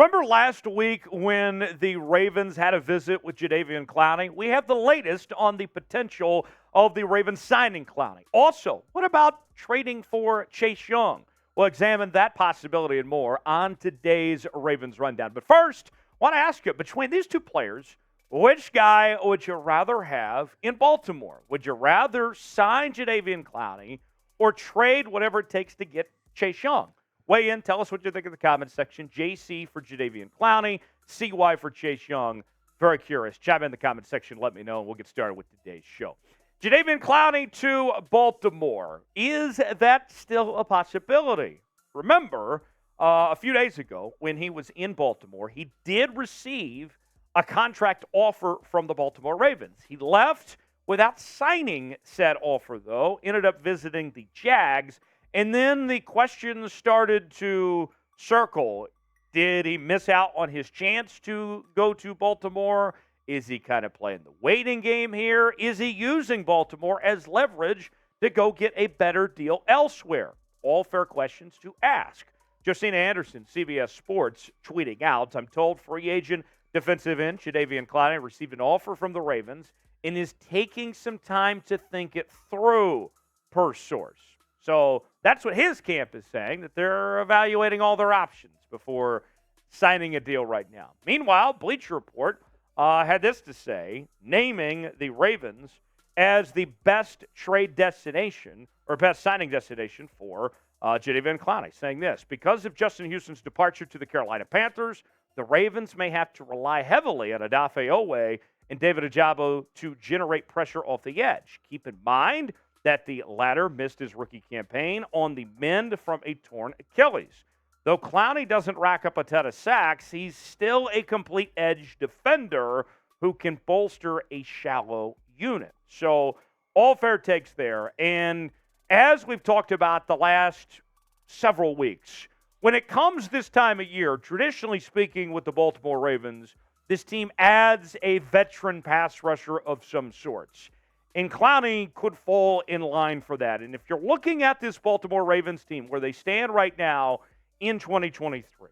Remember last week when the Ravens had a visit with Jadeveon Clowney? We have the latest on the potential of the Ravens signing Clowney. Also, what about trading for Chase Young? We'll examine that possibility and more on today's Ravens Rundown. But first, I want to ask you, between these two players, which guy would you rather have in Baltimore? Would you rather sign Jadeveon Clowney or trade whatever it takes to get Chase Young? Weigh in. Tell us what you think in the comments section. JC for Jadeveon Clowney. CY for Chase Young. Very curious. Chime in the comments section. Let me know, and we'll get started with today's show. Jadeveon Clowney to Baltimore. Is that still a possibility? Remember, a few days ago when he was in Baltimore, he did receive a contract offer from the Baltimore Ravens. He left without signing said offer, though. Ended up visiting the Jags. And then the questions started to circle. Did he miss out on his chance to go to Baltimore? Is he kind of playing the waiting game here? Is he using Baltimore as leverage to go get a better deal elsewhere? All fair questions to ask. Josina Anderson, CBS Sports, tweeting out, I'm told free agent defensive end Jadeveon Clowney received an offer from the Ravens and is taking some time to think it through, per source. So that's what his camp is saying, that they're evaluating all their options before signing a deal right now. Meanwhile, Bleacher Report had this to say, naming the Ravens as the best trade destination or best signing destination for Jadeveon Clowney, saying this, because of Justin Houston's departure to the Carolina Panthers, the Ravens may have to rely heavily on Odafe Oweh and David Ojabo to generate pressure off the edge. Keep in mind that the latter missed his rookie campaign on the mend from a torn Achilles. Though Clowney doesn't rack up a ton of sacks, he's still a complete edge defender who can bolster a shallow unit. So all fair takes there. And as we've talked about the last several weeks, when it comes this time of year, traditionally speaking with the Baltimore Ravens, this team adds a veteran pass rusher of some sorts. And Clowney could fall in line for that. And if you're looking at this Baltimore Ravens team, where they stand right now in 2023,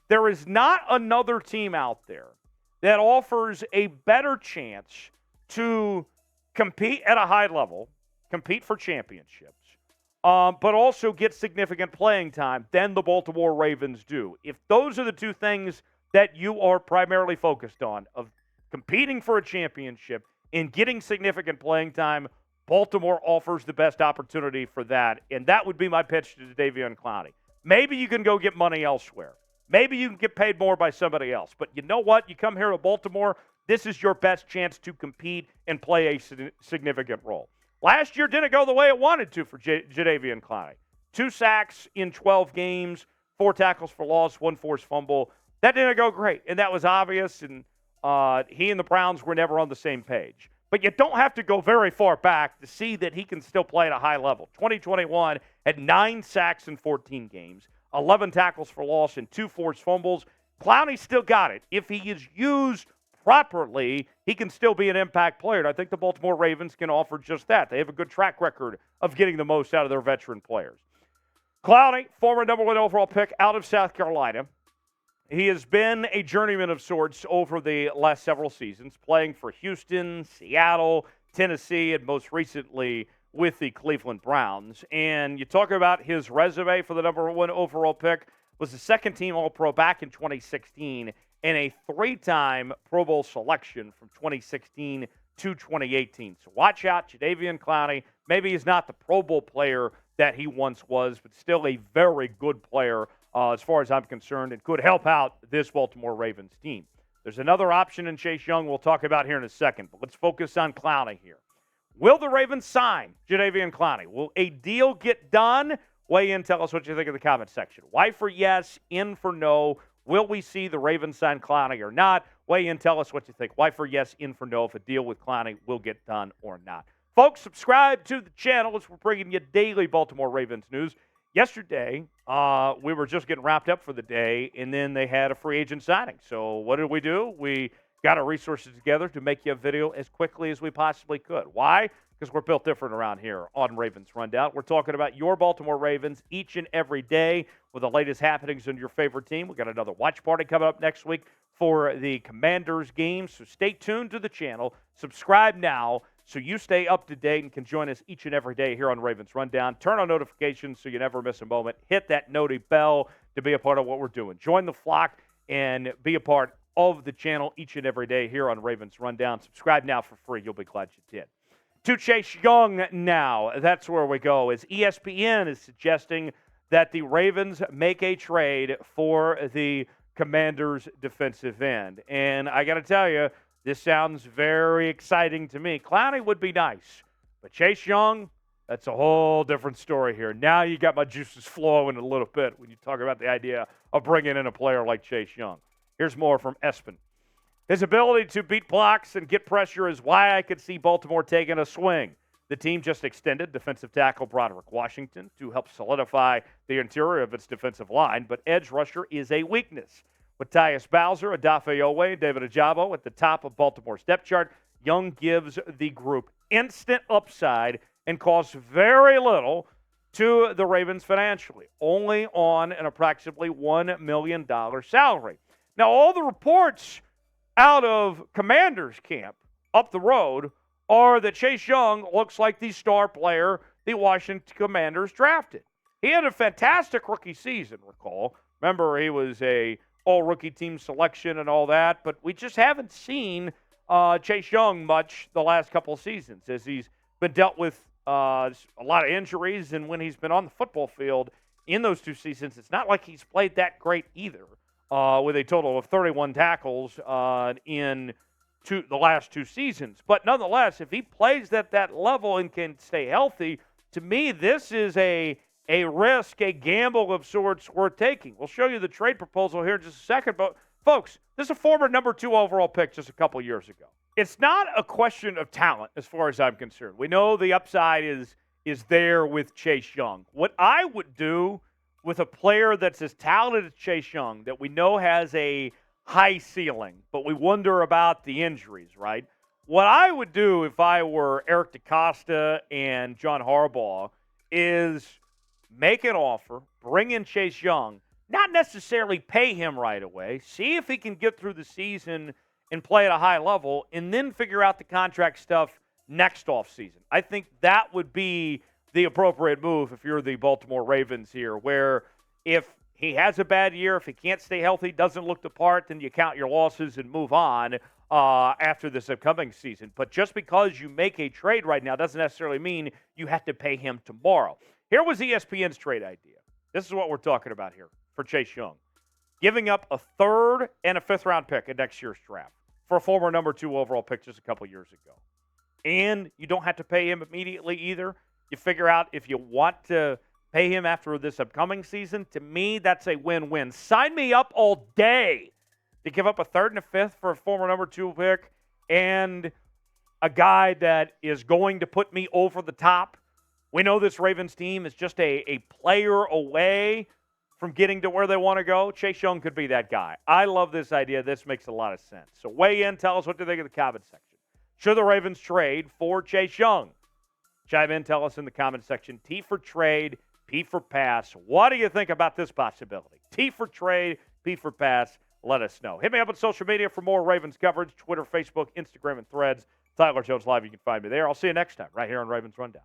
there is not another team out there that offers a better chance to compete at a high level, compete for championships, but also get significant playing time than the Baltimore Ravens do. If those are the two things that you are primarily focused on, of competing for a championship in getting significant playing time, Baltimore offers the best opportunity for that, and that would be my pitch to Jadeveon Clowney. Maybe you can go get money elsewhere. Maybe you can get paid more by somebody else. But you know what? You come here to Baltimore, this is your best chance to compete and play a significant role. Last year didn't go the way it wanted to for Jadeveon Clowney. 2 sacks in 12 games, 4 tackles for loss, 1 forced fumble. That didn't go great, and that was obvious, and he and the Browns were never on the same page. But you don't have to go very far back to see that he can still play at a high level. 2021 had 9 sacks in 14 games, 11 tackles for loss, and 2 forced fumbles. Clowney still got it. If he is used properly, he can still be an impact player. And I think the Baltimore Ravens can offer just that. They have a good track record of getting the most out of their veteran players. Clowney, former number 1 overall pick out of South Carolina. He has been a journeyman of sorts over the last several seasons, playing for Houston, Seattle, Tennessee, and most recently with the Cleveland Browns. And you talk about his resume for the number 1 overall pick, was the second-team All-Pro back in 2016 and a 3-time Pro Bowl selection from 2016 to 2018. So watch out, Jadeveon Clowney. Maybe he's not the Pro Bowl player that he once was, but still a very good player as far as I'm concerned, and could help out this Baltimore Ravens team. There's another option in Chase Young we'll talk about here in a second, but let's focus on Clowney here. Will the Ravens sign Jadeveon Clowney? Will a deal get done? Weigh in, tell us what you think in the comment section. Y for yes, in for no. Will we see the Ravens sign Clowney or not? Weigh in, tell us what you think. Y for yes, in for no, if a deal with Clowney will get done or not. Folks, subscribe to the channel as we're bringing you daily Baltimore Ravens news. Yesterday, we were just getting wrapped up for the day, and then they had a free agent signing. So what did? We got our resources together to make you a video as quickly as we possibly could. Why? because we're built different around here on Ravens Rundown. We're talking about your Baltimore Ravens each and every day with the latest happenings in your favorite team. We've got another watch party coming up next week for the Commanders game, so stay tuned to the channel. Subscribe now so you stay up to date and can join us each and every day here on Ravens Rundown. Turn on notifications so you never miss a moment. Hit that noti bell to be a part of what we're doing. Join the flock and be a part of the channel each and every day here on Ravens Rundown. Subscribe now for free. You'll be glad you did. To Chase Young now. That's where we go. As ESPN is suggesting that the Ravens make a trade for the Commanders defensive end. And I got to tell you, this sounds very exciting to me. Clowney would be nice, but Chase Young, that's a whole different story here. Now you got my juices flowing a little bit when you talk about the idea of bringing in a player like Chase Young. Here's more from Espen. His ability to beat blocks and get pressure is why I could see Baltimore taking a swing. The team just extended defensive tackle Broderick Washington to help solidify the interior of its defensive line, but edge rusher is a weakness. With Tyus Bowser, Adafe Owe, David Ajabo at the top of Baltimore's depth chart, Young gives the group instant upside and costs very little to the Ravens financially, only on an approximately $1 million salary. Now, all the reports out of Commanders camp up the road are that Chase Young looks like the star player the Washington Commanders drafted. He had a fantastic rookie season, recall. Remember, he was a all-rookie team selection and all that, but we just haven't seen Chase Young much the last couple of seasons as he's been dealt with a lot of injuries, and when he's been on the football field in those 2 seasons, it's not like he's played that great either, with a total of 31 tackles in the last 2 seasons. But nonetheless, if he plays at that level and can stay healthy, to me, this is a risk, a gamble of sorts worth taking. We'll show you the trade proposal here in just a second. But, folks, this is a former number 2 overall pick just a couple years ago. It's not a question of talent as far as I'm concerned. We know the upside is there with Chase Young. What I would do with a player that's as talented as Chase Young, that we know has a high ceiling, but we wonder about the injuries, right? What I would do if I were Eric DeCosta and John Harbaugh is make an offer, bring in Chase Young, not necessarily pay him right away, see if he can get through the season and play at a high level, and then figure out the contract stuff next offseason. I think that would be the appropriate move if you're the Baltimore Ravens here, where if he has a bad year, if he can't stay healthy, doesn't look the part, then you count your losses and move on after this upcoming season. But just because you make a trade right now doesn't necessarily mean you have to pay him tomorrow. Here was ESPN's trade idea. This is what we're talking about here for Chase Young. Giving up a 3rd and a 5th-round pick in next year's draft for a former number 2 overall pick just a couple years ago. And you don't have to pay him immediately either. You figure out if you want to pay him after this upcoming season. To me, that's a win-win. Sign me up all day to give up a 3rd and a 5th for a former number 2 pick and a guy that is going to put me over the top. We know this Ravens team is just a player away from getting to where they want to go. Chase Young could be that guy. I love this idea. This makes a lot of sense. So weigh in. Tell us what you think in the comment section. Should the Ravens trade for Chase Young? Chime in. Tell us in the comment section. T for trade, P for pass. What do you think about this possibility? T for trade, P for pass. Let us know. Hit me up on social media for more Ravens coverage. Twitter, Facebook, Instagram, and Threads. Tyler Jones Live. You can find me there. I'll see you next time right here on Ravens Rundown.